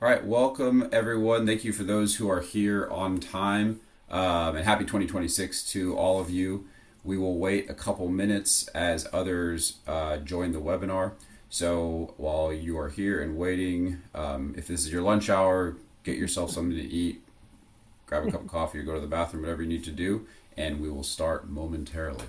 All right, welcome everyone. Thank you for those who are here on time. And happy 2026 to all of you. We will wait a couple minutes as others join the webinar. So while you are here and waiting, if this is your lunch hour, get yourself something to eat, grab a cup of coffee, or go to the bathroom, whatever you need to do, and we will start momentarily.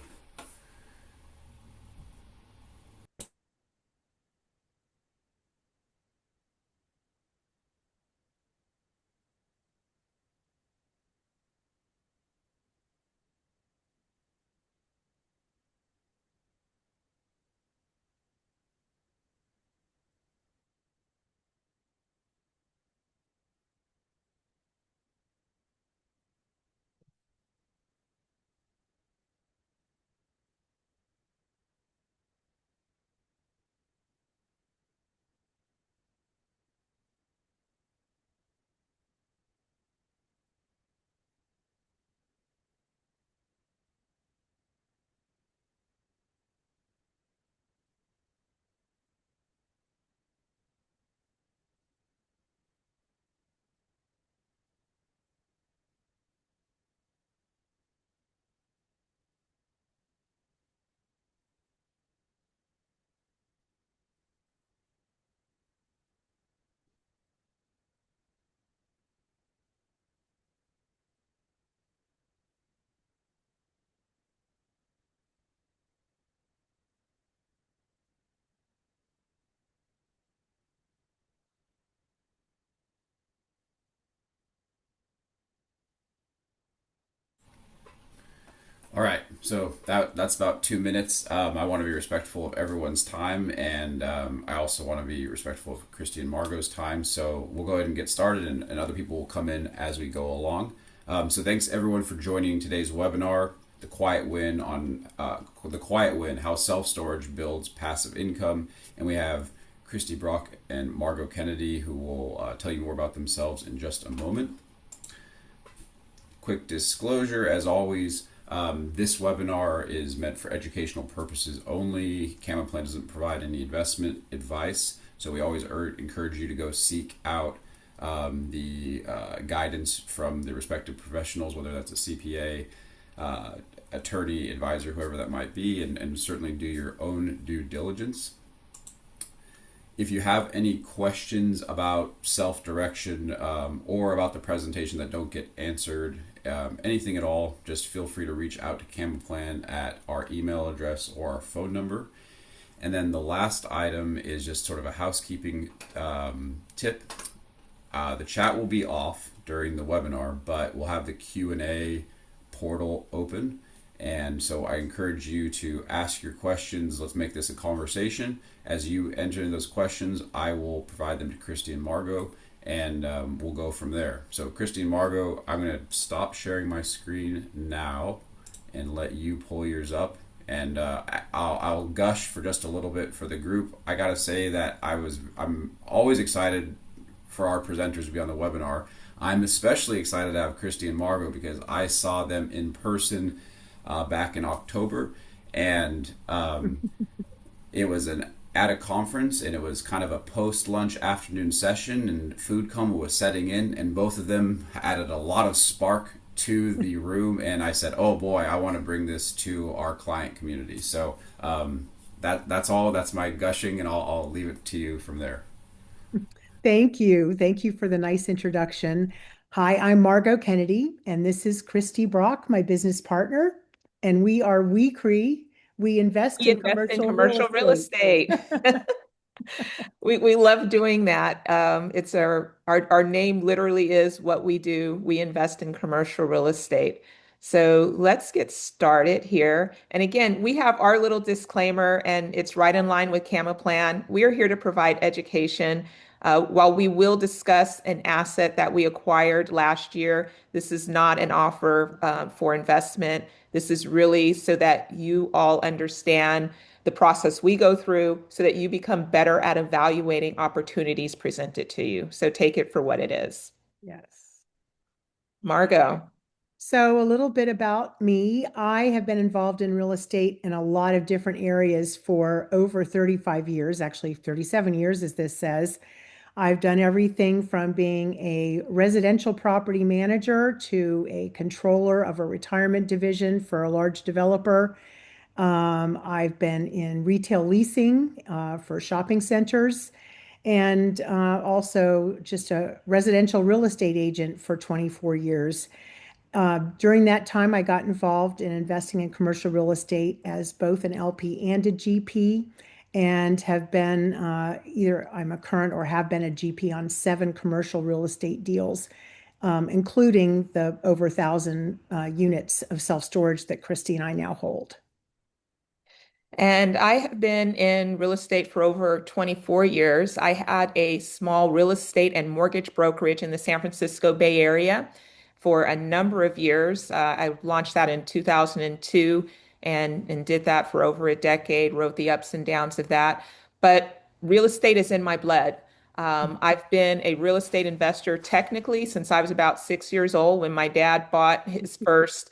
All right, so that's about 2 minutes. I want to be respectful of everyone's time, and I also want to be respectful of Christy and Margot's time. So we'll go ahead and get started, and other people will come in as we go along. So thanks everyone for joining today's webinar, the Quiet Win on the Quiet Win: How Self Storage Builds Passive Income, and we have Christy Brock and Margot Kennedy who will tell you more about themselves in just a moment. Quick disclosure, as always. This webinar is meant for educational purposes only. Camaplan doesn't provide any investment advice, so we always encourage you to go seek out the guidance from the respective professionals, whether that's a CPA, attorney, advisor, whoever that might be, and certainly do your own due diligence. If you have any questions about self-direction or about the presentation that don't get answered, anything at all, just feel free to reach out to Camaplan at our email address or our phone number. And then the last item is just sort of a housekeeping tip. The chat will be off during the webinar, but we'll have the Q&A portal open. And so I encourage you to ask your questions. Let's make this a conversation. As you enter in those questions, I will provide them to Christy and Margot, and we'll go from there. So Christy and Margot, I'm going to stop sharing my screen now and let you pull yours up. And I'll gush for just a little bit for the group. I got to say that I'm always excited for our presenters to be on the webinar. I'm especially excited to have Christy and Margot because I saw them in person back in October, and it was at a conference, and it was kind of a post-lunch afternoon session, and food coma was setting in, and both of them added a lot of spark to the room, and I said, oh boy, I want to bring this to our client community. So that's all. That's my gushing, and I'll leave it to you from there. Thank you. Thank you for the nice introduction. Hi, I'm Margot Kennedy, and this is Christy Brock, my business partner, and we are wiicre. We invest We in invest in commercial real commercial real estate. estate. We love doing that. It's our name literally is what we do. We invest in commercial real estate. So let's get started here. And again, we have our little disclaimer, and it's right in line with Camaplan. We are here to provide education. While we will discuss an asset that we acquired last year, this is not an offer for investment. This is really so that you all understand the process we go through so that you become better at evaluating opportunities presented to you. So take it for what it is. Yes. Margot. So, a little bit about me. I have been involved in real estate in a lot of different areas for over 35 years, actually 37 years, as this says. I've done everything from being a residential property manager to a controller of a retirement division for a large developer. I've been in retail leasing for shopping centers and also just a residential real estate agent for 24 years. During that time, I got involved in investing in commercial real estate as both an LP and a GP, and have been either I'm a current or have been a GP on 7 commercial real estate deals, including the over 1,000 units of self-storage that Christy and I now hold. And I have been in real estate for over 24 years. I had a small real estate and mortgage brokerage in the San Francisco Bay Area for a number of years. I launched that in 2002 and did that for over a decade, wrote the ups and downs of that. But real estate is in my blood. I've been a real estate investor technically since I was about 6 years old when my dad bought his first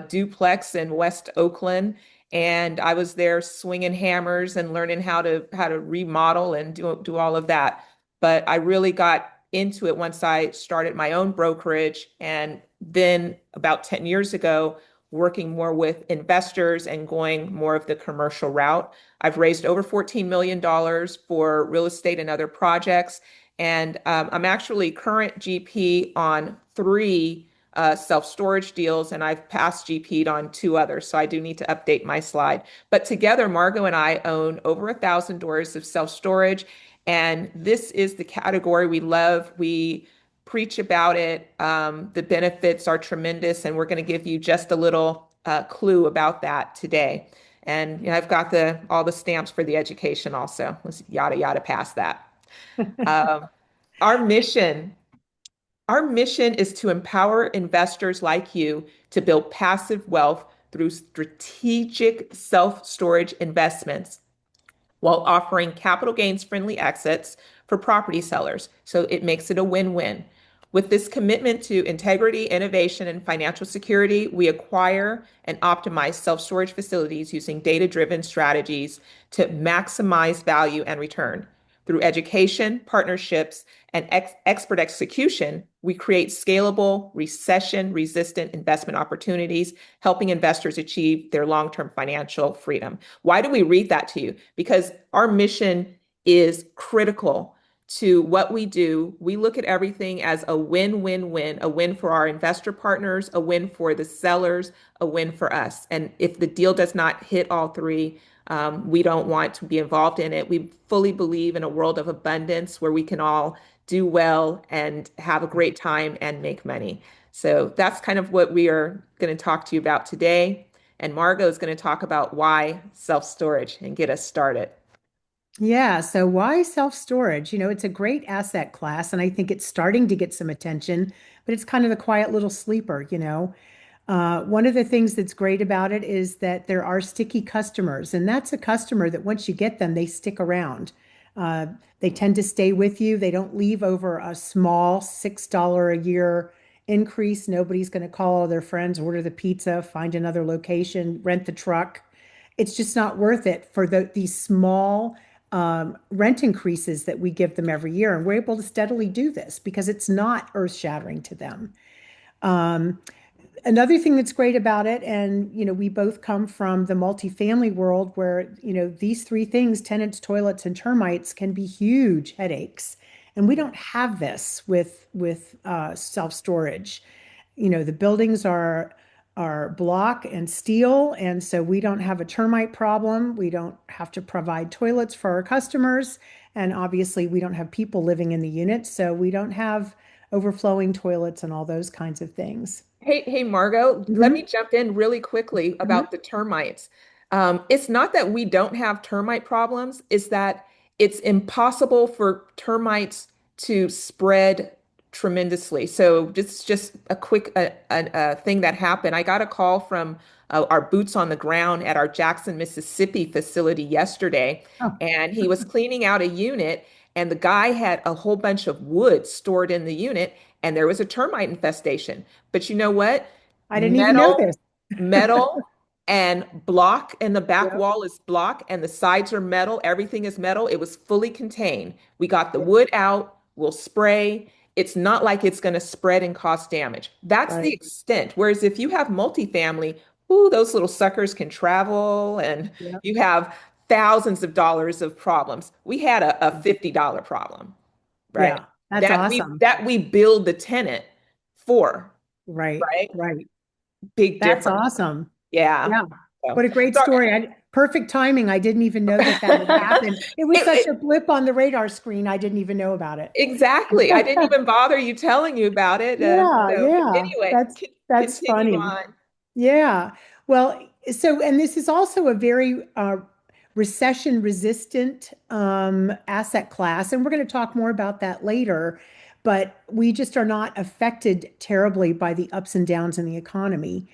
duplex in West Oakland, and I was there swinging hammers and learning how to remodel and do all of that. But I really got into it once I started my own brokerage, and then about 10 years ago, working more with investors and going more of the commercial route. I've raised over $14 million for real estate and other projects, and I'm actually current GP on 3 self-storage deals, and I've passed GP'd on 2 others. So I do need to update my slide. But together, Margot and I own over 1,000 doors of self-storage, and this is the category we love. We preach about it. The benefits are tremendous, and we're going to give you just a little clue about that today. And I've got the all the stamps for the education also. Let's yada yada past that. Um, our mission our mission is to empower investors like you to build passive wealth through strategic self-storage investments while offering capital gains friendly exits for property sellers. So it makes it a win-win. With this commitment to integrity, innovation, and financial security, we acquire and optimize self-storage facilities using data-driven strategies to maximize value and return. Through education, partnerships, and expert execution, we create scalable, recession-resistant investment opportunities, helping investors achieve their long-term financial freedom. Why do we read that to you? Because our mission is critical to what we do. We look at everything as a win-win-win, a win for our investor partners, a win for the sellers, a win for us. And if the deal does not hit all 3, we don't want to be involved in it. We fully believe in a world of abundance where we can all do well and have a great time and make money. So that's kind of what we are going to talk to you about today. And Margot is going to talk about why self-storage and get us started. Yeah, so why self-storage? It's a great asset class, and I think it's starting to get some attention, but it's kind of the quiet little sleeper. One of the things that's great about it is that there are sticky customers, and that's a customer that once you get them, they stick around. Uh, they tend to stay with you. They don't leave over a small $6 a year increase. Nobody's going to call all their friends, order the pizza, find another location, rent the truck. It's just not worth it for these small rent increases that we give them every year. And we're able to steadily do this because it's not earth-shattering to them. Um, Another thing that's great about it, and we both come from the multifamily world where, these 3 things, tenants, toilets, and termites, can be huge headaches. And we don't have this with self-storage. The buildings are block and steel, and so we don't have a termite problem. We don't have to provide toilets for our customers, and obviously we don't have people living in the units, so we don't have overflowing toilets and all those kinds of things. Hey, Margot, let me Mhm, jump in really quickly mhm. about the termites. It's not that we don't have termite problems, it's that it's impossible for termites to spread tremendously. So just a quick thing that happened. I got a call from our boots on the ground at our Jackson, Mississippi facility yesterday, Oh, and he was cleaning out a unit, and the guy had a whole bunch of wood stored in the unit, and there was a termite infestation. But you know what? I didn't even know Metal, this. metal and block, and the back Yep. wall is block, and the sides are metal. Everything is metal. It was fully contained. We got the wood out. we'll spray. It's not like it's going to spread and cause damage. That's the Right. extent. Whereas if you have multifamily, ooh, those little suckers can travel and Yep. you have thousands of dollars of problems. We had a $50 problem, right? Yeah. That's awesome. That we billed the tenant for, Right. right? Right. Big That's difference. awesome. Yeah. Yeah. So, What a great so story. Perfect timing. I didn't even know that that had happened. It was such it, a blip on the radar screen. I didn't even know about it. exactly. I didn't even bother you telling you about it. Yeah, So yeah. anyway, That's continue funny. on. Yeah. Well, so, and this is also a very recession resistant asset class. And we're going to talk more about that later. But we just are not affected terribly by the ups and downs in the economy.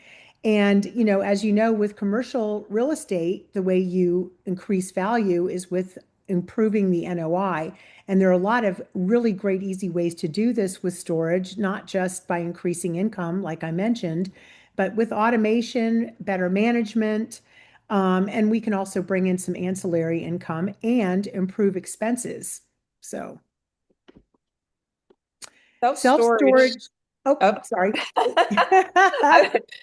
And, as you know, with commercial real estate, the way you increase value is with improving the NOI. And there are a lot of really great, easy ways to do this with storage, not just by increasing income, like I mentioned, but with automation, better management, and we can also bring in some ancillary income and improve expenses. So Self-storage. self-storage. Oh, Oh. sorry.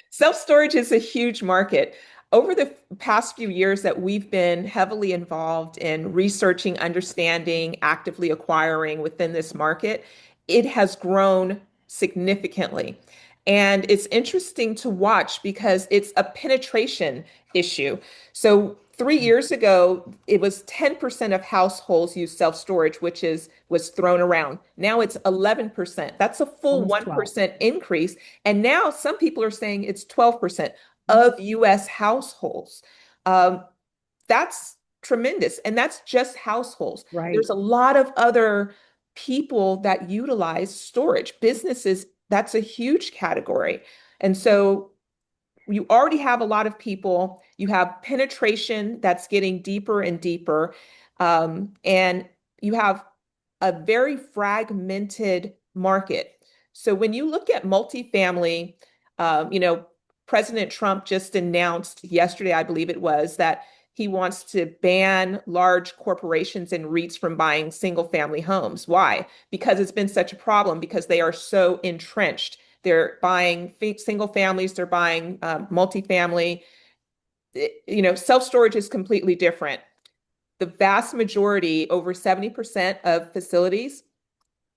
Self-storage is a huge market. Over the past few years that we've been heavily involved in researching, understanding, actively acquiring within this market, it has grown significantly. And it's interesting to watch because it's a penetration issue. So 3 years ago, it was 10% of households use self-storage, which was thrown around. Now it's 11%. That's a full Almost 12. 1% increase. And now some people are saying it's 12% of US households. Um, that's tremendous. And that's just households. Right. There's a lot of other people that utilize storage. Businesses, that's a huge category. And so you already have a lot of people, you have penetration that's getting deeper and deeper, and you have a very fragmented market. So when you look at multifamily, you know, President Trump just announced yesterday, I believe it was, that he wants to ban large corporations and REITs from buying single family homes. Why? Because it's been such a problem, because they are so entrenched. They're buying single families, they're buying multifamily. You know, self-storage is completely different. The vast majority, over 70% of facilities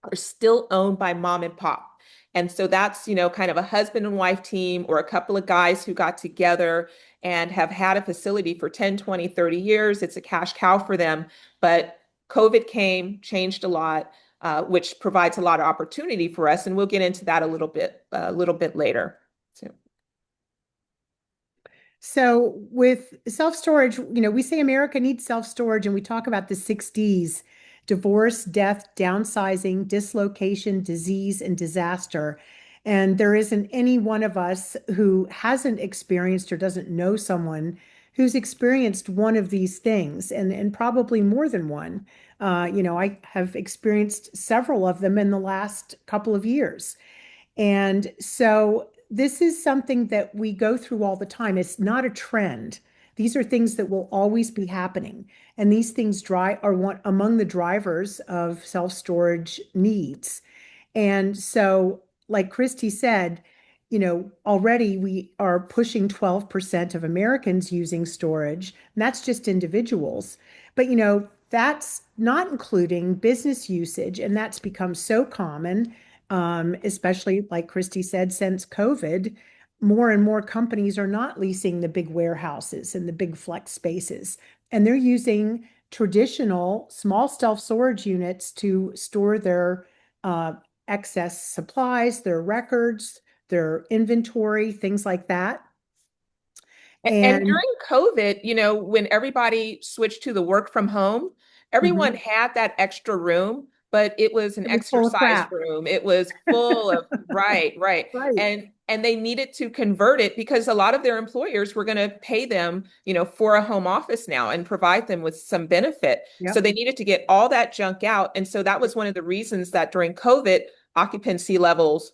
are still owned by mom and pop. And so that's, you know, kind of a husband and wife team or a couple of guys who got together and have had a facility for 10, 20, 30 years. It's a cash cow for them. But COVID came, changed a lot, which provides a lot of opportunity for us. And we'll get into that a little bit later. So. So with self-storage, we say America needs self-storage and we talk about the 6 Ds: divorce, death, downsizing, dislocation, disease, and disaster. And there isn't any one of us who hasn't experienced or doesn't know someone who's experienced one of these things, and probably more than one. I have experienced several of them in the last couple of years. And so this is something that we go through all the time. It's not a trend. These are things that will always be happening. And these things are one among the drivers of self-storage needs. And so, like Christy said, already we are pushing 12% of Americans using storage, and that's just individuals. But, that's not including business usage, and that's become so common, especially like Christy said, since COVID. More and more companies are not leasing the big warehouses and the big flex spaces, and they're using traditional small self-storage units to store their uh, excess supplies, their records, their inventory, things like that. And And during COVID, you know, when everybody switched to the work from home, everyone mhm, had that extra room, but it was an it was full of exercise crap. room. It was full of, right, right. Right. And they needed to convert it because a lot of their employers were going to pay them, you know, for a home office now and provide them with some benefit. So Yep. they needed to get all that junk out. And so that was one of the reasons that during COVID, occupancy levels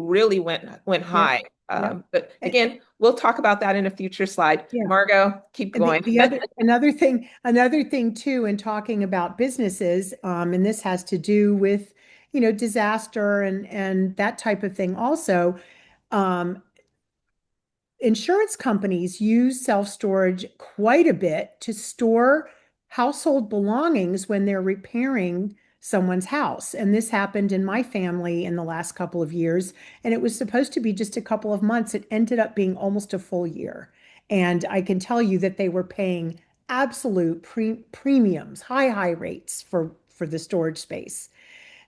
really went Yep. high. Yep. But And, again, we'll talk about that in a future slide. yeah. Margot, keep And going. the other another thing too, in talking about businesses, and this has to do with, disaster and that type of thing also. Um, Insurance companies use self-storage quite a bit to store household belongings when they're repairing someone's house. And this happened in my family in the last couple of years. And it was supposed to be just a couple of months. It ended up being almost a full year. And I can tell you that they were paying absolute premiums, high rates for the storage space.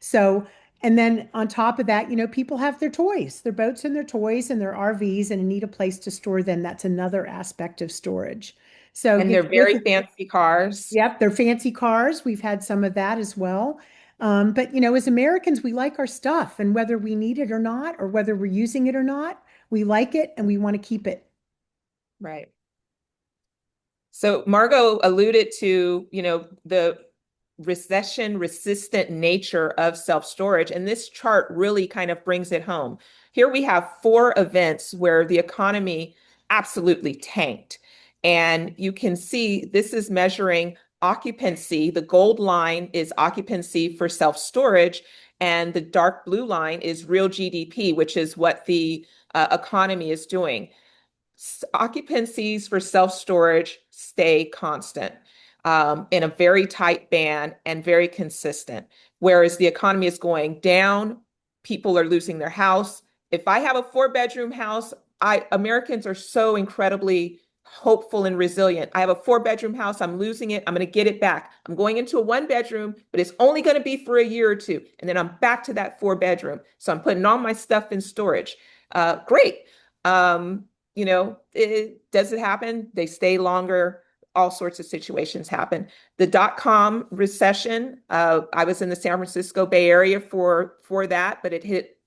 So, and then on top of that, people have their toys, their boats and their toys and their RVs and need a place to store them. That's another aspect of storage. So And you they're very fancy cars. yep, they're fancy cars. We've had some of that as well. But as Americans, we like our stuff, and whether we need it or not, or whether we're using it or not, we like it and we want to keep it. Right. So Margot alluded to, the recession-resistant nature of self-storage, and this chart really kind of brings it home. Here we have four events where the economy absolutely tanked. And you can see this is measuring occupancy. The gold line is occupancy for self-storage, and the dark blue line is real GDP, which is what the economy is doing. Occupancies for self-storage stay constant in a very tight band and very consistent. Whereas the economy is going down, people are losing their house. If I have a four-bedroom house, Americans are so incredibly hopeful and resilient. I have a four-bedroom house, I'm losing it, I'm going to get it back. I'm going into a one-bedroom, but it's only going to be for a year or two. And then I'm back to that four-bedroom. So I'm putting all my stuff in storage. Great. Does it happen? They stay longer. All sorts of situations happen. The dot-com recession, I was in the San Francisco Bay Area for that, but it hit,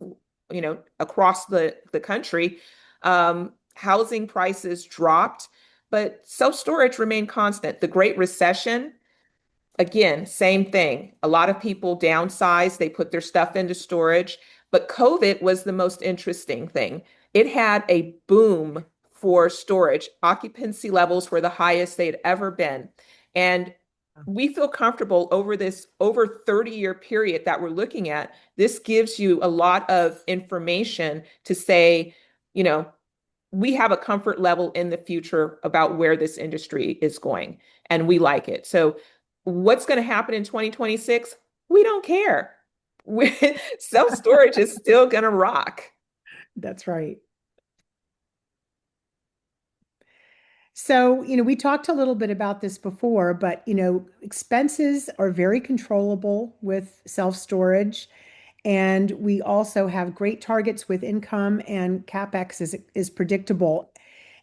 across the country. Housing prices dropped, but self-storage remained constant. The Great Recession, again, same thing. A lot of people downsized, they put their stuff into storage, but COVID was the most interesting thing. It had a boom for storage. Occupancy levels were the highest they'd ever been. And we feel comfortable over this over 30-year period that we're looking at. This gives you a lot of information to say, we have a comfort level in the future about where this industry is going, and we like it. So what's going to happen in 2026? We don't care. Self-storage is still going to rock. That's right. So, we talked a little bit about this before, but, expenses are very controllable with self-storage. And we also have great targets with income, and CapEx is predictable.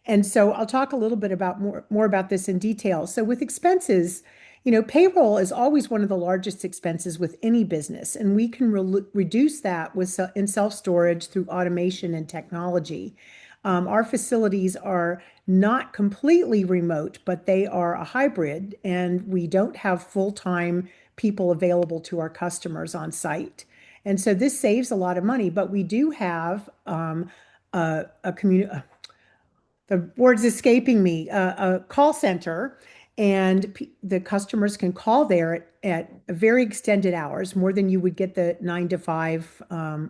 And so I'll talk a little bit about more about this in detail. So with expenses, payroll is always one of the largest expenses with any business, and we can reduce that in self-storage through automation and technology. Our facilities are not completely remote, but they are a hybrid, and we don't have full-time people available to our customers on site. And so this saves a lot of money, but we do have a community, the word's escaping me, a call center, and the customers can call there at very extended hours, more than you would get the 9 to 5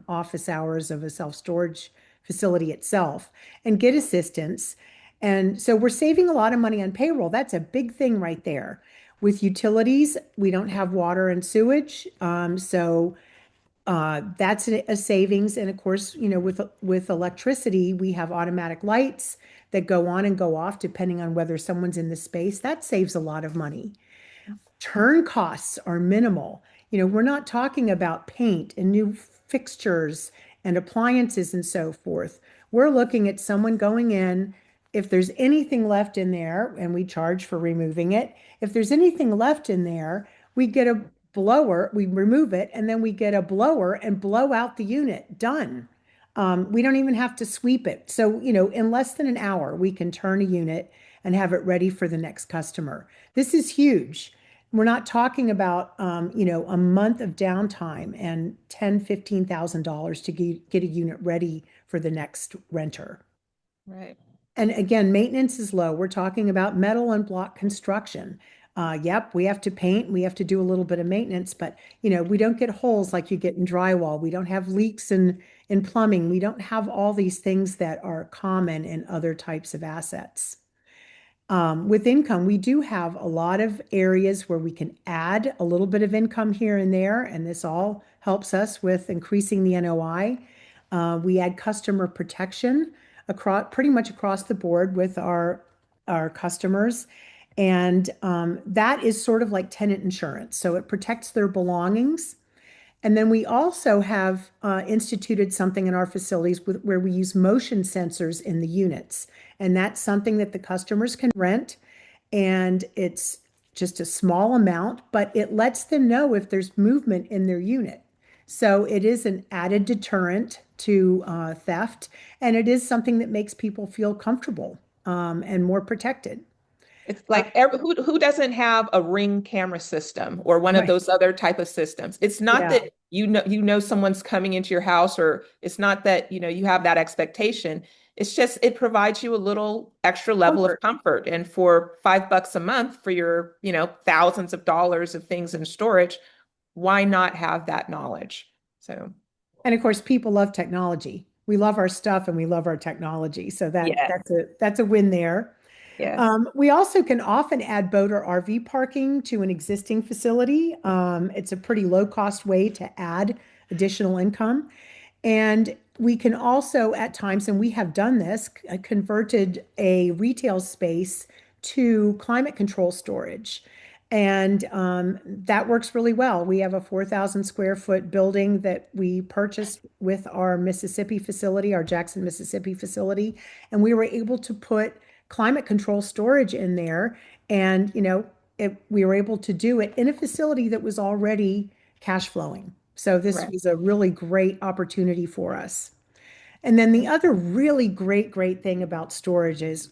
office hours of a self-storage facility itself, and get assistance. And so we're saving a lot of money on payroll. That's a big thing right there. With utilities, we don't have water and sewage, so that's a savings. And of course, with electricity, we have automatic lights that go on and go off depending on whether someone's in the space. That saves a lot of money. Turn costs are minimal. We're not talking about paint and new fixtures and appliances and so forth. We're looking at someone going in. If there's anything left in there, and we charge for removing it, if there's anything left in there, we get a blower, we remove it, and then we get a blower and blow out the unit. Done. We don't even have to sweep it. So, in less than an hour, we can turn a unit and have it ready for the next customer. This is huge. we're not talking about, a month of downtime and $10,000, $15,000 to get a unit ready for the next renter. Right. And again, maintenance is low. We're talking about metal and block construction. Yep, we have to paint, we have to do a little bit of maintenance, but we don't get holes like you get in drywall. We don't have leaks in plumbing. We don't have all these things that are common in other types of assets. With income, we do have a lot of areas where we can add a little bit of income here and there, and this all helps us with increasing the NOI. We add customer protection across pretty much across the board with our customers, and that is sort of like tenant insurance. So it protects their belongings. And then we also have instituted something in our facilities where we use motion sensors in the units. And that's something that the customers can rent. And it's just a small amount, but it lets them know if there's movement in their unit. So it is an added deterrent to theft. And it is something that makes people feel comfortable and more protected. It's Uh, like who doesn't have a Ring camera system or one of right. those other type of systems? It's not Yeah. that you know someone's coming into your house, or it's not that you have that expectation. It's just it provides you a little extra level of Comfort. comfort. And for $5 a month for your thousands of dollars of things in storage, why not have that knowledge? So And of course, people love technology. We love our stuff and we love our technology. So yes, that's a win there. yes, We also can often add boat or RV parking to an existing facility. It's a pretty low cost way to add additional income. And we can also, at times, and we have done this, converted a retail space to climate control storage. And that works really well. We have a 4,000 square foot building that we purchased with our Mississippi facility, our Jackson, Mississippi facility. And we were able to put climate control storage in there. And, we were able to do it in a facility that was already cash flowing. So this right. was a really great opportunity for us. And then the other really great thing about storage is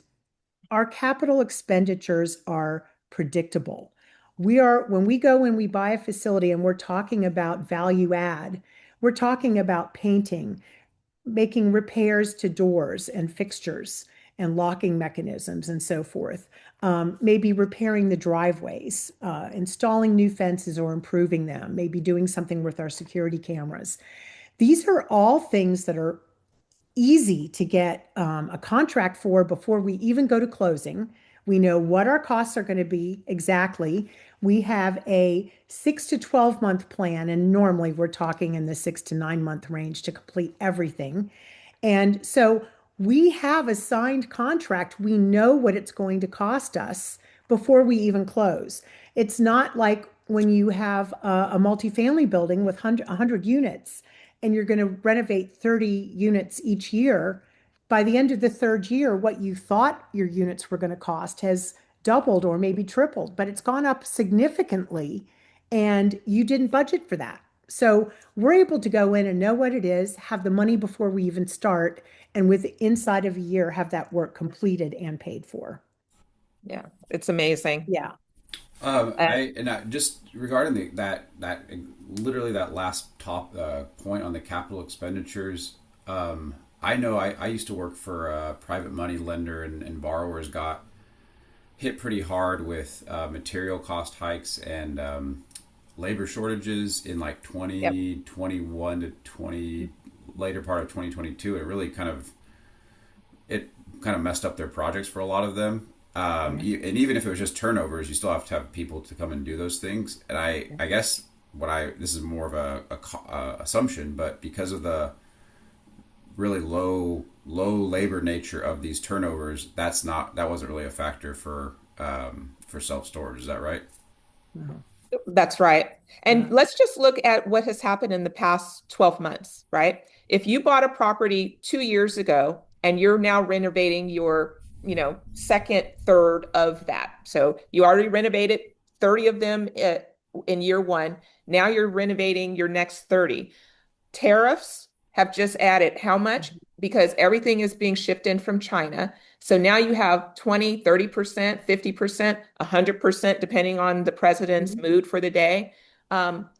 our capital expenditures are predictable. When we go and we buy a facility and we're talking about value add, we're talking about painting, making repairs to doors and fixtures and locking mechanisms and so forth. Maybe repairing the driveways, installing new fences or improving them, maybe doing something with our security cameras. These are all things that are easy to get a contract for before we even go to closing. We know what our costs are going to be exactly. We have a 6 to 12 month plan, and normally we're talking in the 6 to 9 month range to complete everything. And so we have a signed contract. We know what it's going to cost us before we even close. It's not like when you have a multifamily building with 100 units and you're going to renovate 30 units each year. By the end of the third year, what you thought your units were going to cost has doubled or maybe tripled, but it's gone up significantly and you didn't budget for that. So we're able to go in and know what it is, have the money before we even start, and with inside of a year have that work completed and paid for. Yeah, it's amazing. Yeah. Uh, I just regarding that literally that last top point on the capital expenditures. I know I used to work for a private money lender, and borrowers got hit pretty hard with material cost hikes and labor shortages in like yep. 2021 to 20 later part of 2022. It kind of messed up their projects for a lot of them. And even if it was just turnovers, you still have to have people to come and do those things. And I guess this is more of a assumption, but because of the really low labor nature of these turnovers, that wasn't really a factor for self storage. Is that right? That's right. And Yeah. let's just look at what has happened in the past 12 months, right? If you bought a property 2 years ago and you're now renovating your, second third of that. So you already renovated 30 of them in year one. Now you're renovating your next 30. Tariffs have just added how much? Because everything is being shipped in from China. So now you have 20, 30%, 50%, 100%, depending on the president's Mhm. mood for the day.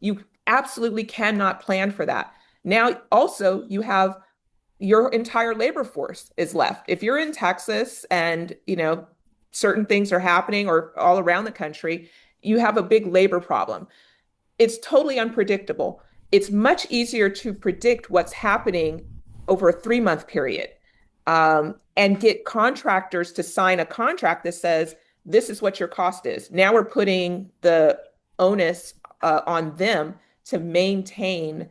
You absolutely cannot plan for that. Now, also, you have your entire labor force is left. If you're in Texas and, certain things are happening or all around the country, you have a big labor problem. It's totally unpredictable. It's much easier to predict what's happening over a 3 month period, and get contractors to sign a contract that says, this is what your cost is. Now we're putting the onus on them to maintain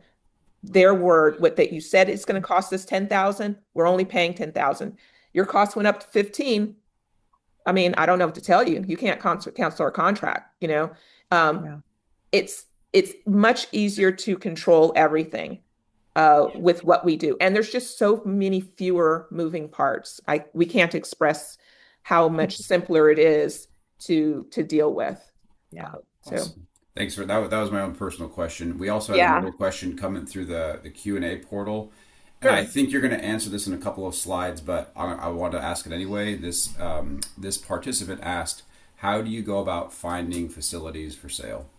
their word. What that you said it's going to cost us 10,000, we're only paying 10,000. Your cost went up to 15. I mean, I don't know what to tell you. You can't cancel our contract. Um, Yeah. it's much easier to control everything with what we do. And there's just so many fewer moving parts. We can't express how much simpler it is to deal with. Yeah. So Awesome. Thanks for that. That was my own personal question. We also had yeah, another question coming through the Q&A portal. And I sure. think you're going to answer this in a couple of slides, but I want to ask it anyway. This participant asked, how do you go about finding facilities for sale?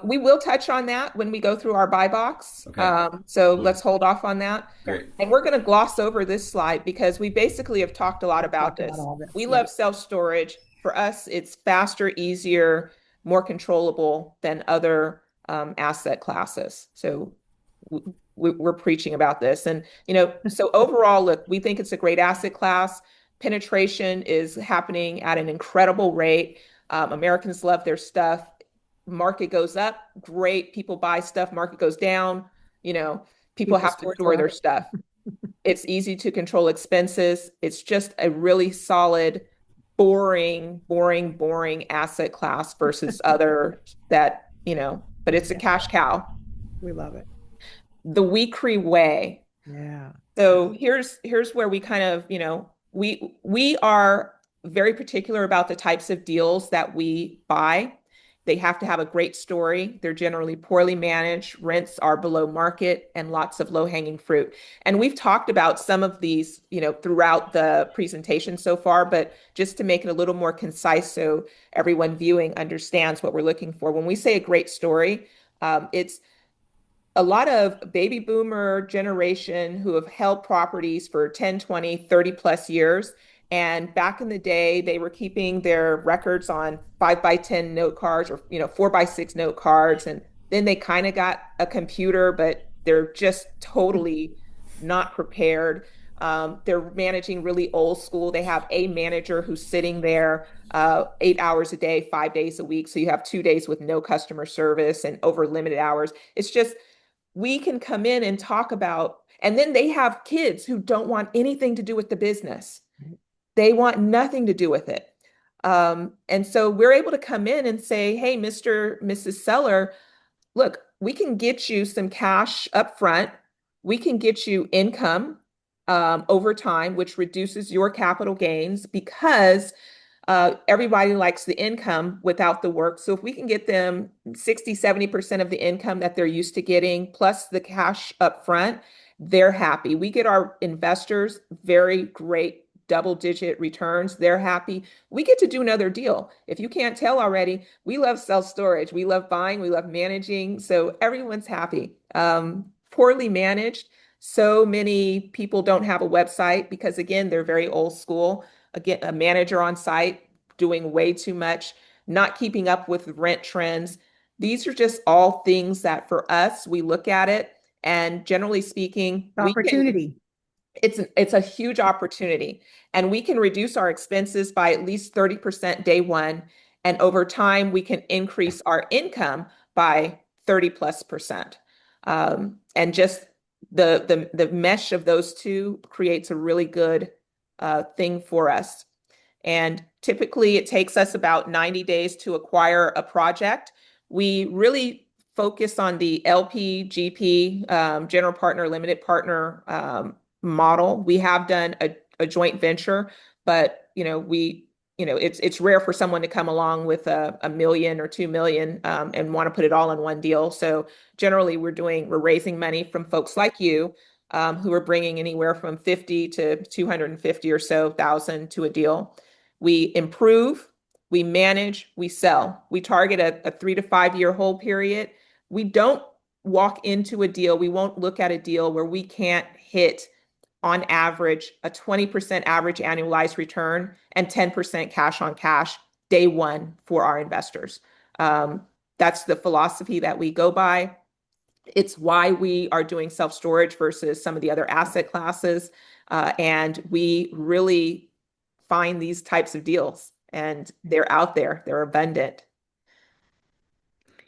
We will touch on that when we go through our buy box. Okay, So cool. let's hold off on that. Yeah. Great. And we're going to gloss over this slide because we basically have talked a lot We've about talked about this. all this. We Yeah. love self-storage. For us, it's faster, easier, more controllable than other asset classes. So we're preaching about this. And, so overall, look, we think it's a great asset class. Penetration is happening at an incredible rate. Americans love their stuff. Market goes up, great. People buy stuff. Market goes down. You know, people People have to store store their stuff. stuff. It's easy to control expenses. It's just a really solid, boring, boring, boring asset class versus other but it's a Yeah. cash cow. We love it. The wiicre way. Yeah. So here's where we kind of, we are very particular about the types of deals that we buy. They have to have a great story. They're generally poorly managed, rents are below market, and lots of low-hanging fruit. And we've talked about some of these, throughout the presentation so far, but just to make it a little more concise so everyone viewing understands what we're looking for. When we say a great story, it's a lot of baby boomer generation who have held properties for 10, 20, 30 plus years. And back in the day, they were keeping their records on 5x10 note cards or, 4x6 note cards. And then they kind of got a computer, but they're just totally not prepared. They're managing really old school. They have a manager who's sitting there 8 hours a day, 5 days a week. So you have 2 days with no customer service and over limited hours. It's just, we can come in and talk about, and then they have kids who don't want anything to do with the business. They want nothing to do with it. And so we're able to come in and say, hey, Mrs. Seller, look, we can get you some cash up front. We can get you income over time, which reduces your capital gains because everybody likes the income without the work. So if we can get them 60, 70% of the income that they're used to getting, plus the cash up front, they're happy. We get our investors very great double-digit returns. They're happy. We get to do another deal. If you can't tell already, we love self-storage. We love buying. We love managing. So everyone's happy. Poorly managed. So many people don't have a website because, again, they're very old school. Again, a manager on site doing way too much, not keeping up with rent trends. These are just all things that for us, we look at it and generally speaking, Opportunity. it's a huge opportunity and we can reduce our expenses by at least 30% day one. And over time, we can increase our income by 30 plus percent. And just the mesh of those two creates a really good thing for us. And typically, it takes us about 90 days to acquire a project. We really focus on the LP, GP, general partner, limited partner model. We have done a joint venture, but it's rare for someone to come along with a million or 2 million and want to put it all in one deal. So generally, we're raising money from folks like you who are bringing anywhere from 50 to 250 or so thousand to a deal. We improve, we manage, we sell. We target a 3 to 5 year hold period. We don't walk into a deal. We won't look at a deal where we can't hit on average a 20% average annualized return and 10% cash on cash day one for our investors. Um, that's the philosophy that we go by. It's why we are doing self-storage versus some of the other asset classes. And we really find these types of deals, and they're out there, they're abundant.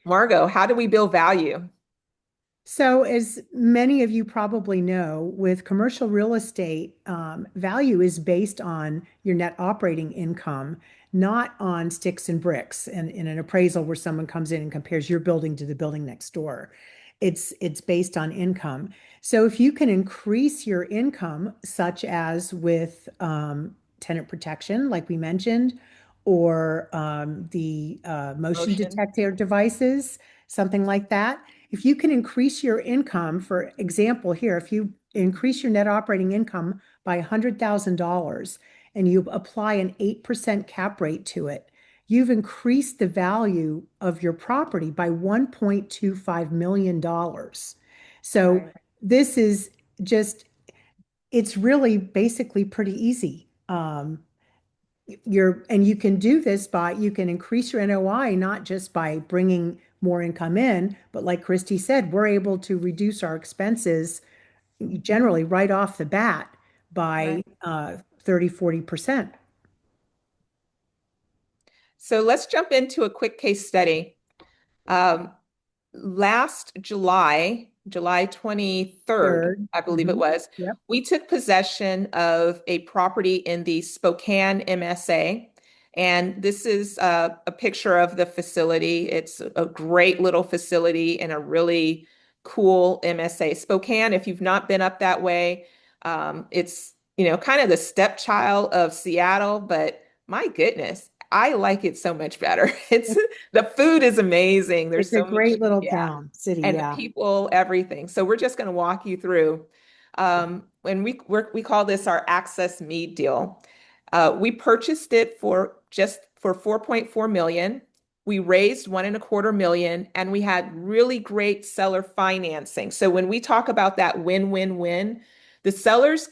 Margot, how do we build value? So, as many of you probably know, with commercial real estate, value is based on your net operating income, not on sticks and bricks. And in an appraisal where someone comes in and compares your building to the building next door, it's based on income. So, if you can increase your income, such as with tenant protection, like we mentioned, or the motion Motion. detector devices, something like that, if you can increase your income, for example, here, if you increase your net operating income by $100,000 and you apply an 8% cap rate to it, you've increased the value of your property by $1.25 million. So Right. this is just, it's really basically pretty easy. And you can do this by, you can increase your NOI not just by bringing more income in, but like Christy said, we're able to reduce our expenses generally right off the bat by Right. 30, 40%. So let's jump into a quick case study. Um, Last July, July 23rd, Third. I believe it Mhm. was, Yep. we took possession of a property in the Spokane MSA. And this is a picture of the facility. It's a great little facility in a really cool MSA. Spokane, if you've not been up that way, it's, kind of the stepchild of Seattle, but my goodness, I like it so much better. The food is amazing. There's It's a so much, great little yeah, town, city. and the Yeah. people, everything. So we're just going to walk you through. When we call this our access mead deal. We purchased it for 4.4 million. We raised 1.25 million, and we had really great seller financing. So when we talk about that win-win-win, the sellers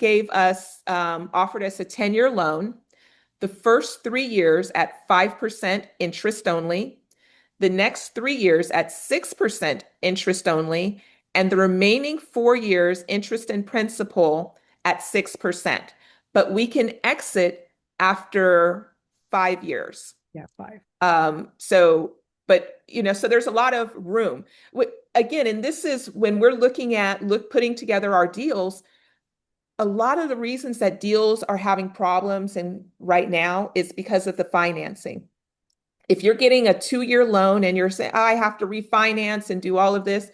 offered us a 10-year loan, the first 3 years at 5% interest only, the next 3 years at 6% interest only, and the remaining 4 years interest and principal at 6%. But we can exit after 5 years. Yeah. Five. So, but so there's a lot of room. Again, and this is when we're looking at putting together our deals. A lot of the reasons that deals are having problems and right now is because of the financing. If you're getting a 2 year loan and you're saying, "Oh, I have to refinance and do all of this,"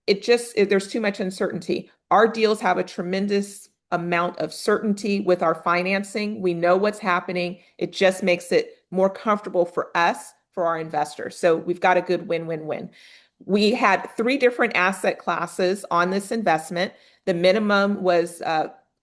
there's too much uncertainty. Our deals have a tremendous amount of certainty with our financing. We know what's happening. It just makes it more comfortable for us, for our investors. So we've got a good win-win-win. We had three different asset classes on this investment. The minimum was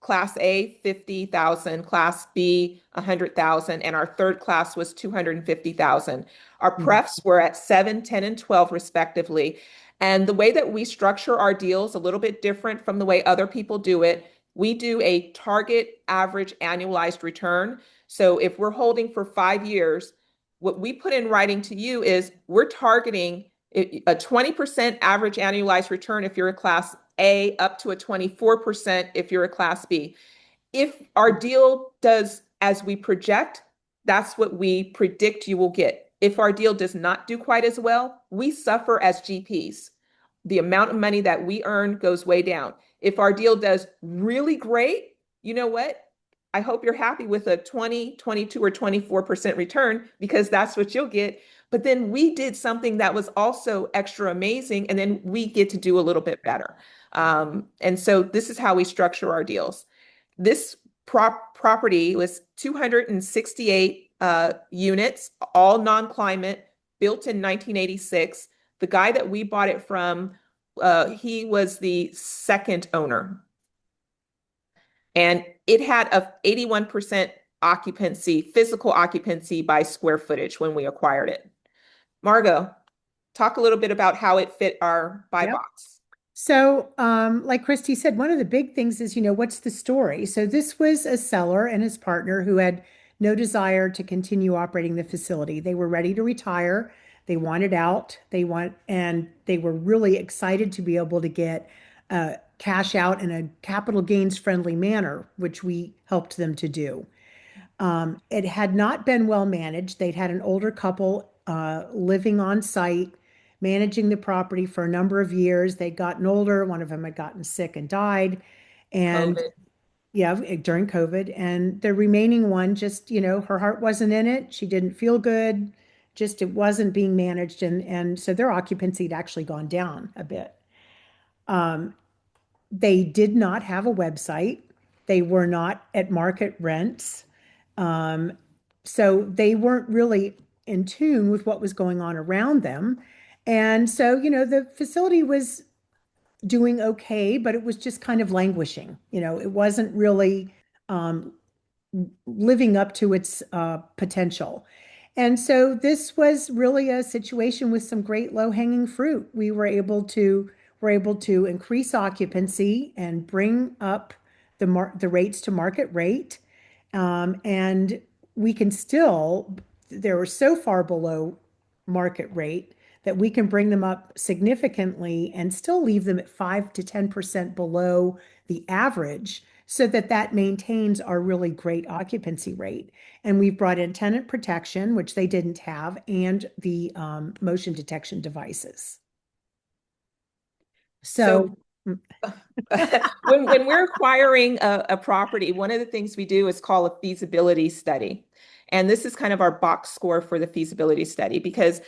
Class A, 50,000, Class B, 100,000, and our third class was 250,000. Our Mhm. prefs were at 7, 10, and 12 respectively. And the way that we structure our deals a little bit different from the way other people do it. We do a target average annualized return. So if we're holding for 5 years, what we put in writing to you is we're targeting a 20% average annualized return if you're a class A, up to a 24% if you're a class B. If our deal does as we project, that's what we predict you will get. If our deal does not do quite as well, we suffer as GPs. The amount of money that we earn goes way down. If our deal does really great, you know what? I hope you're happy with a 20, 22, or 24% return because that's what you'll get. But then we did something that was also extra amazing, and then we get to do a little bit better. And so this is how we structure our deals. This property was 268 units, all non-climate, built in 1986. The guy that we bought it from, he was the second owner. And it had a 81% occupancy, physical occupancy by square footage when we acquired it. Margot, talk a little bit about how it fit our buy Yep. box. So, like Christy said, one of the big things is, what's the story? So this was a seller and his partner who had no desire to continue operating the facility. They were ready to retire. They wanted out. And they were really excited to be able to get cash out in a capital gains friendly manner, which we helped them to do. It had not been well managed. They'd had an older couple living on site, managing the property for a number of years. They'd gotten older. One of them had gotten sick and died. And COVID. yeah, during COVID. And the remaining one just, her heart wasn't in it. She didn't feel good. Just it wasn't being managed. And so their occupancy had actually gone down a bit. Um, they did not have a website. They were not at market rents. Um, so they weren't really in tune with what was going on around them. And so, the facility was doing okay, but it was just kind of languishing. It wasn't really um, living up to its potential. And so this was really a situation with some great low-hanging fruit. We were able to increase occupancy and bring up the rates to market rate. And we can still, they were so far below market rate that we can bring them up significantly and still leave them at 5 to 10% below the average so that that maintains our really great occupancy rate. And we've brought in tenant protection, which they didn't have, and the motion detection devices. So So, mm, when we're acquiring a property, one of the things we do is call a feasibility study. And this is kind of our box score for the feasibility study because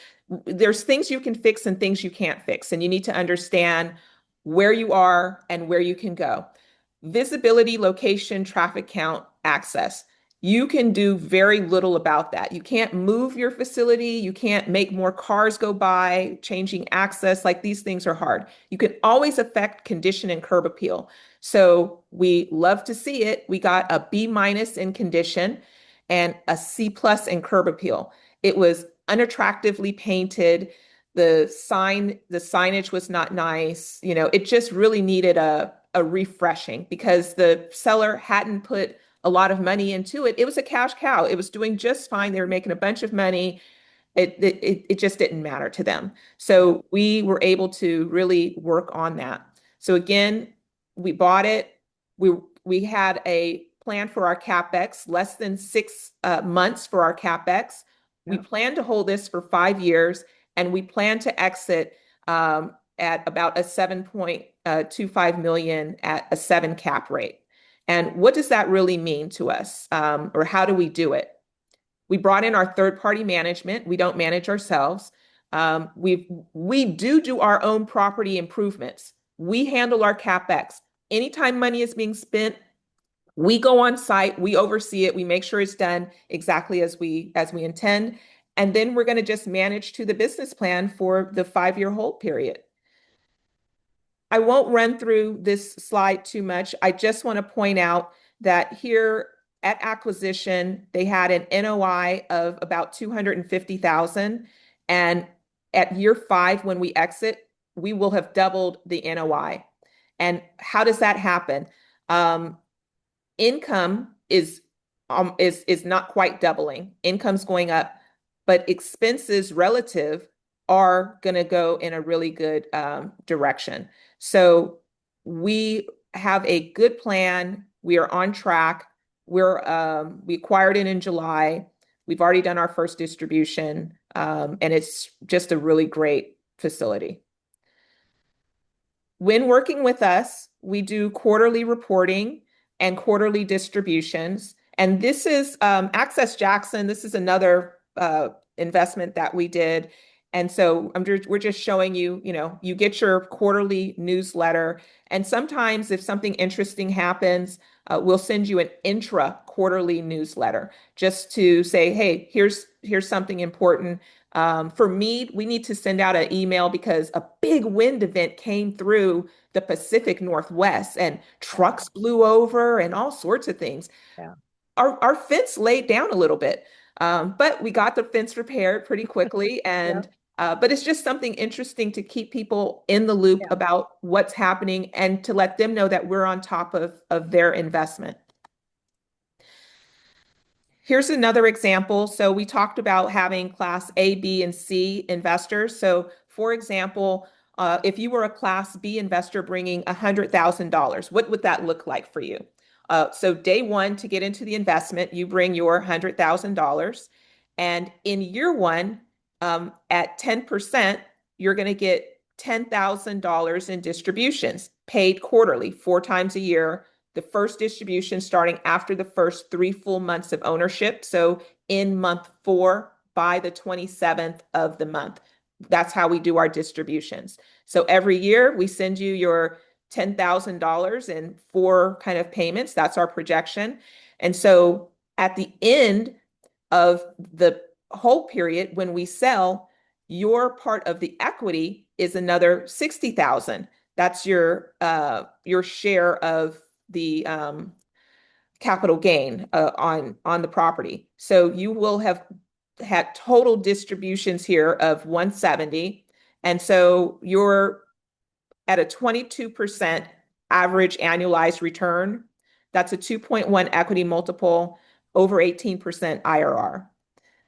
there's things you can fix and things you can't fix. And you need to understand where you are and where you can go. Visibility, location, traffic count, access. You can do very little about that. You can't move your facility. You can't make more cars go by, changing access. Like these things are hard. You can always affect condition and curb appeal. So we love to see it. We got a B minus in condition and a C plus in curb appeal. It was unattractively painted. The signage was not nice. It just really needed a refreshing because the seller hadn't put a lot of money into it. It was a cash cow. It was doing just fine. They were making a bunch of money. It just didn't matter to them. So we were able to really work on that. So again, we bought it. We had a plan for our CapEx, less than 6 months for our CapEx. We yeah. plan to hold this for 5 years, and we plan to exit at about a 7.25 million at a 7 cap rate. And what does that really mean to us? Or how do we do it? We brought in our third-party management. We don't manage ourselves. We do our own property improvements. We handle our CapEx. Anytime money is being spent, we go on site, we oversee it, we make sure it's done exactly as we intend, and then we're going to just manage to the business plan for the 5-year hold period. I won't run through this slide too much. I just want to point out that here at acquisition, they had an NOI of about 250,000. And at year 5, when we exit, we will have doubled the NOI. And how does that happen? Income is not quite doubling. Income's going up, but expenses relative are going to go in a really good direction. So we have a good plan. We are on track. We acquired it in July. We've already done our first distribution, and it's just a really great facility. When working with us, we do quarterly reporting and quarterly distributions. And this is Access Jackson. This is another investment that we did. And so we're just showing you, you get your quarterly newsletter. And sometimes if something interesting happens, we'll send you an intra quarterly newsletter just to say, hey, here's something important. For me, we need to send out an email because a big wind event came through the Pacific Northwest and trucks blew over and all sorts of things. Yeah. Our fence laid down a little bit, but we got the fence repaired pretty quickly. Yeah. But it's just something interesting to keep people in the loop Yeah. about what's happening and to let them know that we're on top of their investment. Here's another example. So we talked about having class A, B, and C investors. So for example, if you were a class B investor bringing $100,000, what would that look like for you? So day one, to get into the investment, you bring your $100,000. And in year one, at 10%, you're going to get $10,000 in distributions paid quarterly, 4 times a year. The first distribution starting after the first 3 full months of ownership. So in month 4 by the 27th of the month. That's how we do our distributions. So every year we send you your $10,000 in 4 kind of payments. That's our projection. And so at the end of the whole period, when we sell, your part of the equity is another 60,000. That's your share of the capital gain on the property. So you will have had total distributions here of 170, and so you're at a 22% average annualized return. That's a 2.1 equity multiple, over 18% IRR.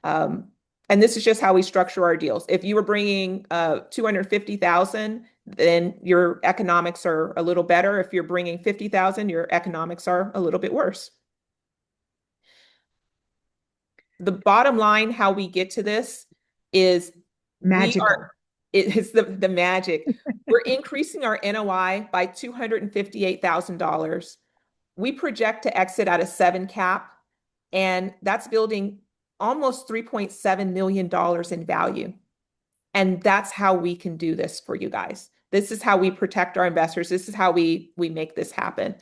Um, and this is just how we structure our deals. If you were bringing 250,000, then your economics are a little better. If you're bringing 50,000, your economics are a little bit worse. The bottom line, how we get to this is Magical. it is the magic. We're increasing our NOI by $258,000. We project to exit at a 7 cap, and that's building almost $3.7 million in value. And that's how we can do this for you guys. This is how we protect our investors. This is how we make this happen.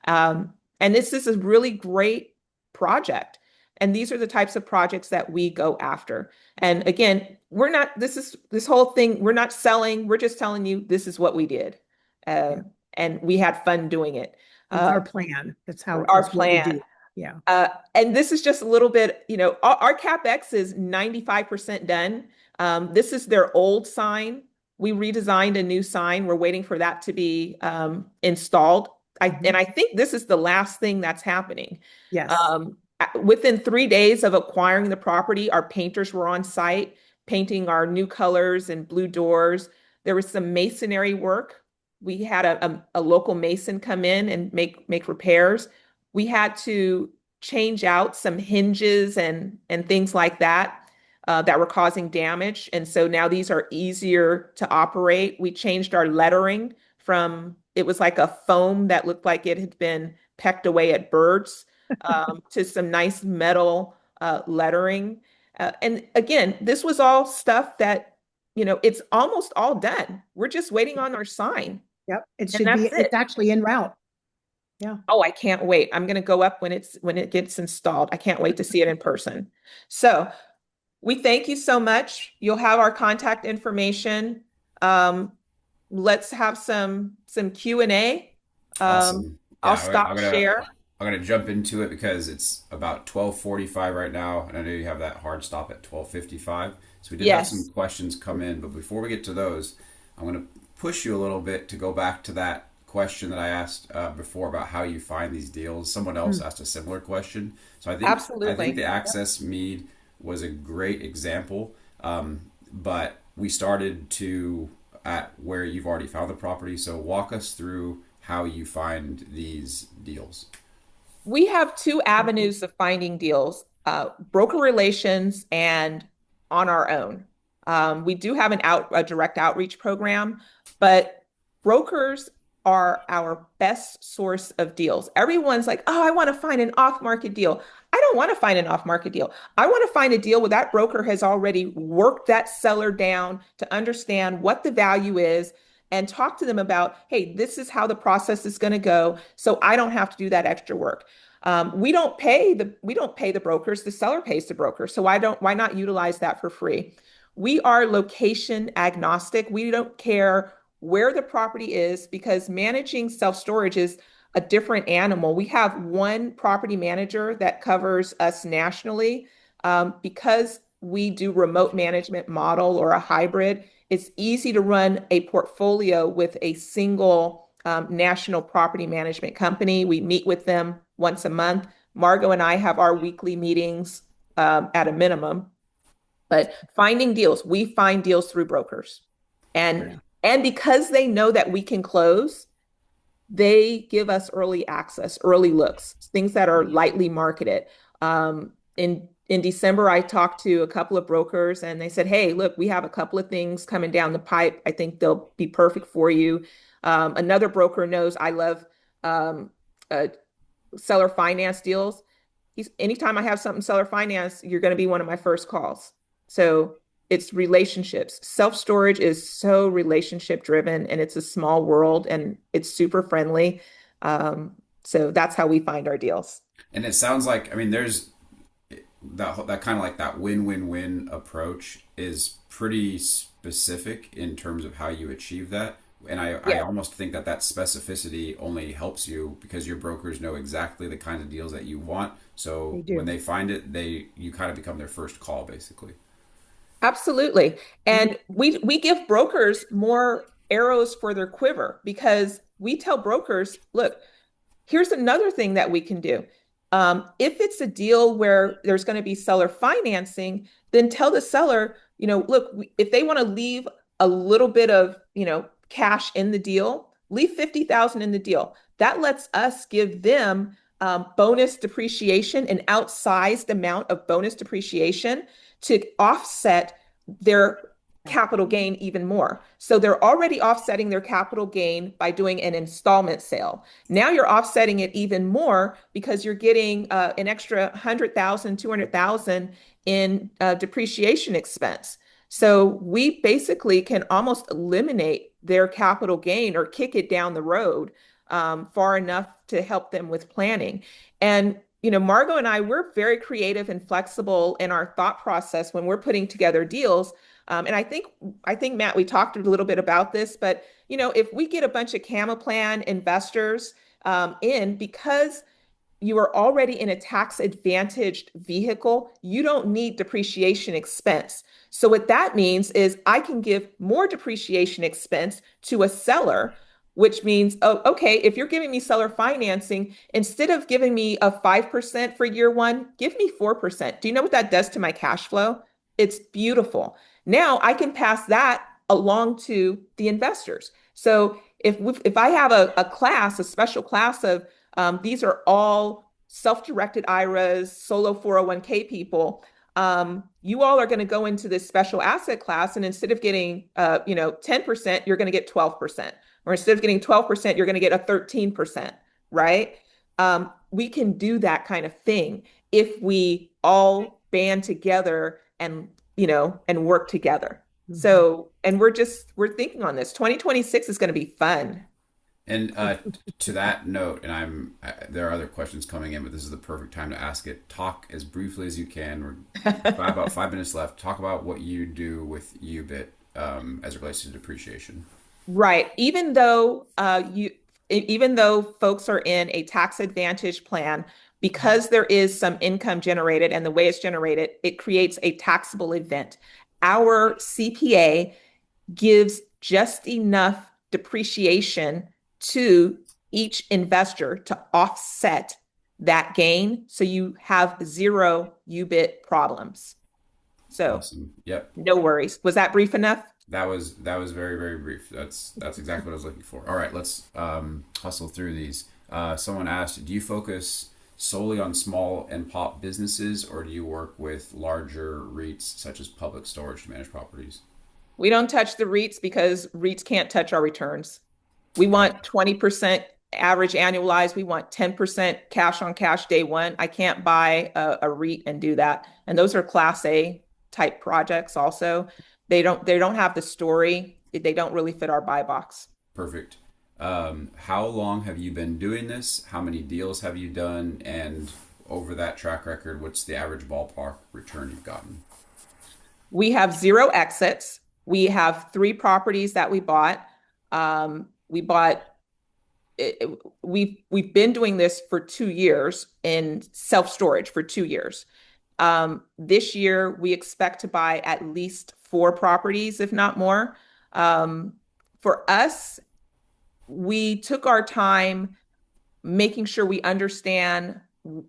And this is a really great project. And these are the types of projects that we go after. And again, this whole thing, we're not selling, we're just telling you this is what we did. Yeah. And we had fun doing it. It's our plan. That's Our what we plan. do. Yeah. And this is just a little bit, our CapEx is 95% done. This is their old sign. We redesigned a new sign. We're waiting for that to be installed. And I think this is the last thing that's happening. Yes. Within 3 days of acquiring the property, our painters were on site painting our new colors and blue doors. There was some masonry work. We had a local mason come in and make repairs. We had to change out some hinges and things like that that were causing damage. And so now these are easier to operate. We changed our lettering from, it was like a foam that looked like it had been pecked away at birds to some nice metal lettering. And again, this was all stuff that, it's almost all done. We're just waiting on our sign. Yep. And that's it. It's actually en route. Yeah. Oh, I can't wait. I'm going to go up when it gets installed. I can't wait to see it in person. So we thank you so much. You'll have our contact information. Let's have some Q&A. Awesome. I'll Yeah, stop share. I'm gonna jump into it because it's about 12:45 right now, and I know you have that hard stop at 12:55. So we did have some Yes. questions come in, but before we get to those, I'm gonna push you a little bit to go back to that question that I asked before about how you find these deals. Someone else Mm. asked a similar question, so I think the Absolutely. Access Mead was a great example. But we started to at where you've already found the property. So walk us through how you find these deals. We have 2 avenues of finding deals, broker relations and on our own. We do have a direct outreach program, but brokers are our best source of deals. Everyone's like, oh, I want to find an off-market deal. I don't want to find an off-market deal. I want to find a deal where that broker has already worked that seller down to understand what the value is and talk to them about, hey, this is how the process is going to go, so I don't have to do that extra work. We don't pay the brokers. The seller pays the broker. So why not utilize that for free? We are location agnostic. We don't care where the property is because managing self-storage is a different animal. We have one property manager that covers us nationally. Because we do remote management model or a hybrid, it's easy to run a portfolio with a single national property management company. We meet with them once a month. Margot and I have our weekly meetings at a minimum. But finding deals, we find deals through brokers. And Yeah. and because they know that we can close, they give us early access, early looks, things that are lightly marketed. In December, I talked to a couple of brokers and they said, "Hey, look, we have a couple of things coming down the pipe. I think they'll be perfect for you." Another broker knows I love um, uh, seller finance deals. Anytime I have something seller finance, you're going to be one of my first calls. So it's relationships. Self storage is so relationship driven and it's a small world and it's super friendly. So that's how we find our deals. And it sounds like, I mean, there's that kind of like that win-win-win approach is pretty specific in terms of how you achieve that. And I Yeah, almost think that specificity only helps you because your brokers know exactly the kinds of deals that you want. They So when do. they find it, you kind of become their first call, basically. absolutely. And we give brokers more arrows for their quiver because we tell brokers, look, here's another thing that we can do. If it's a deal where there's going to be seller financing, then tell the seller, look, if they want to leave a little bit of, cash in the deal, leave 50,000 in the deal. That lets us give them bonus depreciation, an outsized amount of bonus depreciation to offset their capital gain even more. So they're already offsetting their capital gain by doing an installment sale. Now you're offsetting it even more because you're getting an extra 100,000, 200,000 in depreciation expense. So we basically can almost eliminate their capital gain or kick it down the road far enough to help them with planning. And Margot and I, we're very creative and flexible in our thought process when we're putting together deals. And I think Matt, we talked a little bit about this, but if we get a bunch of Camaplan investors in because you are already in a tax advantaged vehicle, you don't need depreciation expense. So what that means is I can give more depreciation expense to a seller, which means, oh, okay, if you're giving me seller financing, instead of giving me a 5% for year one, give me 4%. Do you know what that does to my cash flow? It's beautiful. Now I can pass that along to the investors. So if I have a class, a special class of these are all self-directed IRAs, solo 401k people. You all are going to go into this special asset class, and instead of getting, 10%, you're going to get 12%, or instead of getting 12%, you're going to get a 13%, right? We can do that kind of thing if we all band together and work together. Mhm. So, and we're thinking on this. 2026 is going to be fun. And to that note, and there are other questions coming in, but this is the perfect time to ask it. Talk as briefly as you can. We're about 5 minutes left. Talk about what you do with UBIT as it relates to depreciation. Right. Even though folks are in a tax advantage plan, because there is some income generated and the way it's generated, it creates a taxable event. Our CPA gives just enough depreciation to each investor to offset that gain, so you have zero UBIT problems. So Awesome. Yep. no worries. Was that brief enough? That was very very brief. That's exactly what I was looking for. All right, let's hustle through these. Someone asked, do you focus solely on small and pop businesses, or do you work with larger REITs such as Public Storage to manage properties? We don't touch the REITs because REITs can't touch our returns. We want 20% average annualized. We want 10% cash on cash day one. I can't buy a REIT and do that. And those are class A type projects also. They don't have the story. they don't really fit our buy box. Perfect. How long have you been doing this? How many deals have you done? And over that track record, what's the average ballpark return you've gotten? We have zero exits. We have three properties that we bought. We bought we've been doing this for 2 years in self-storage for 2 years. This year we expect to buy at least four properties, if not more. For us, we took our time making sure we understand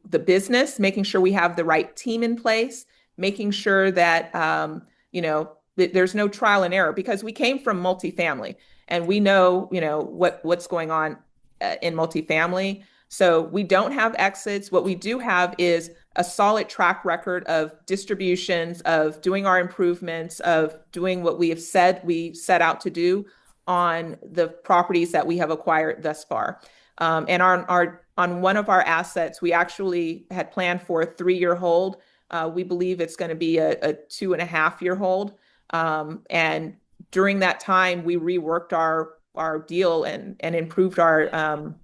the business, making sure we have the right team in place, making sure that there's no trial and error because we came from multifamily and we know what's going on in multifamily. So we don't have exits. What we do have is a solid track record of distributions, of doing our improvements, of doing what we have said we set out to do on the properties that we have acquired thus far. And on one of our assets, we actually had planned for a 3-year hold. We believe it's going to be a 2.5-year hold. And during that time, we reworked our deal and improved our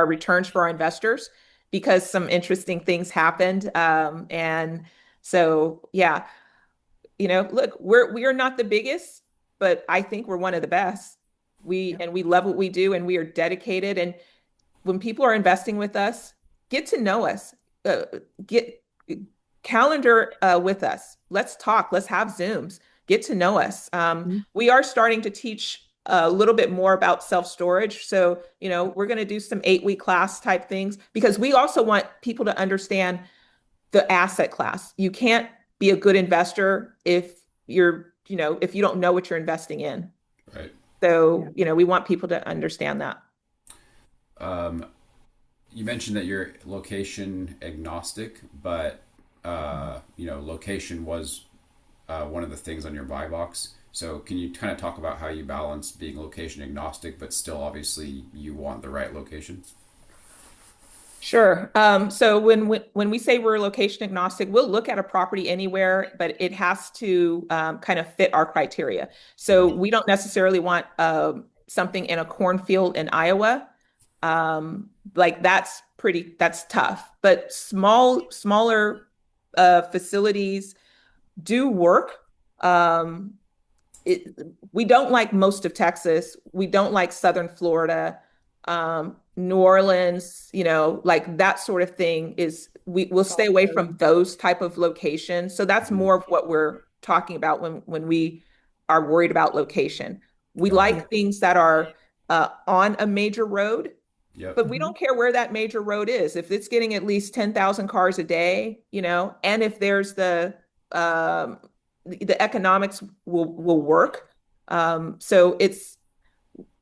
returns for our investors because some interesting things happened. And so, yeah, look, we are not the biggest, but I think we're one of the best. We love what we do and we are dedicated. And when people are investing with us, get to know us, get calendar with us. Let's talk. Let's have Zooms. Get to know us. We are starting to teach a little bit more about self-storage. So, we're going to do some 8-week class type things because we also want people to understand the asset class. You can't be a good investor if if you don't know what you're investing in. Right. So, we want people to understand that. You mentioned that you're location agnostic, but location was one of the things on your buy box. So can you kind of talk about how you balance being location agnostic, but still obviously you want the right location? Sure. So when we say we're location agnostic, we'll look at a property anywhere, but it has to kind of fit our criteria. So Mhm. we don't necessarily want something in a cornfield in Iowa. Like that's tough. But smaller facilities do work. Um, it, we don't like most of Texas. We don't like Southern Florida, New Orleans, like that sort of thing we'll stay away from those type of locations. So that's Mhm. more of what we're talking about when we are worried about location. We Got it. like things that are on a major road, Yep. but we don't care where that major road is. If it's getting at least 10,000 cars a day, and if there's um, the economics will work. So it's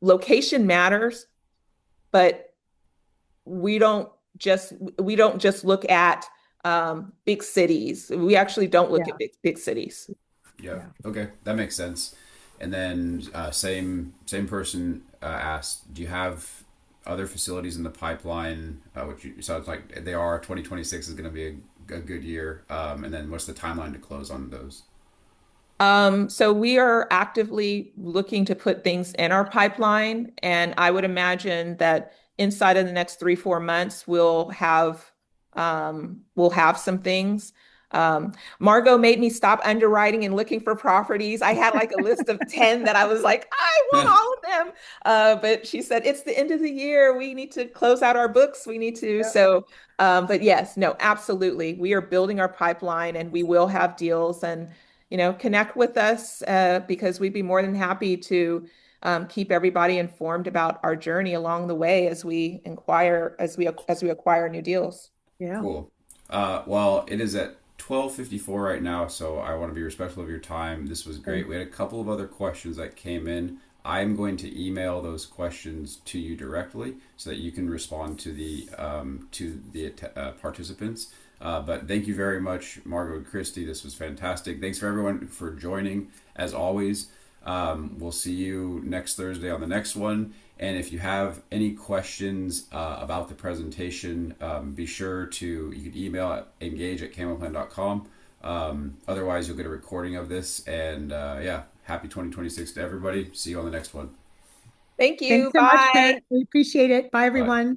location matters, but we don't we don't just look at big cities. We actually don't look Yeah. at big cities. Yep. Yeah. Okay, that makes sense. And then same person asked, do you have other facilities in the pipeline? Which sounds like they are. 2026 is going to be a good year. And then what's the timeline to close on those? So we are actively looking to put things in our pipeline, and I would imagine that inside of the next 3, 4 months, we'll have some things. Margot made me stop underwriting and looking for properties. I had like a list of 10 that I was like, I want all of them. But she said, it's the end of the year. We need to close out our books. We need to. Yeah. So, but yes, no, absolutely. We are building our pipeline and we will have deals and connect with us because we'd be more than happy to keep everybody informed about our journey along the way as we inquire, as we acquire new deals. Yeah. Cool. Well, it is at 12:54 right now, so I want to be respectful of your time. This was great. We had a couple of other questions that came in. I'm going to email those questions to you directly so that you can respond to the participants. But thank you very much, Margot and Christy. This was fantastic. Thanks for everyone for joining. As always, we'll see you next Thursday on the next one. And if you have any questions about the presentation, be sure you can email at engage@camelplan.com Otherwise, you'll get a recording of this. And yeah, happy 2026 to everybody. See you on the next one. Thank you. Thanks so much, Bye. Kurt. We appreciate it. Bye, Bye. everyone.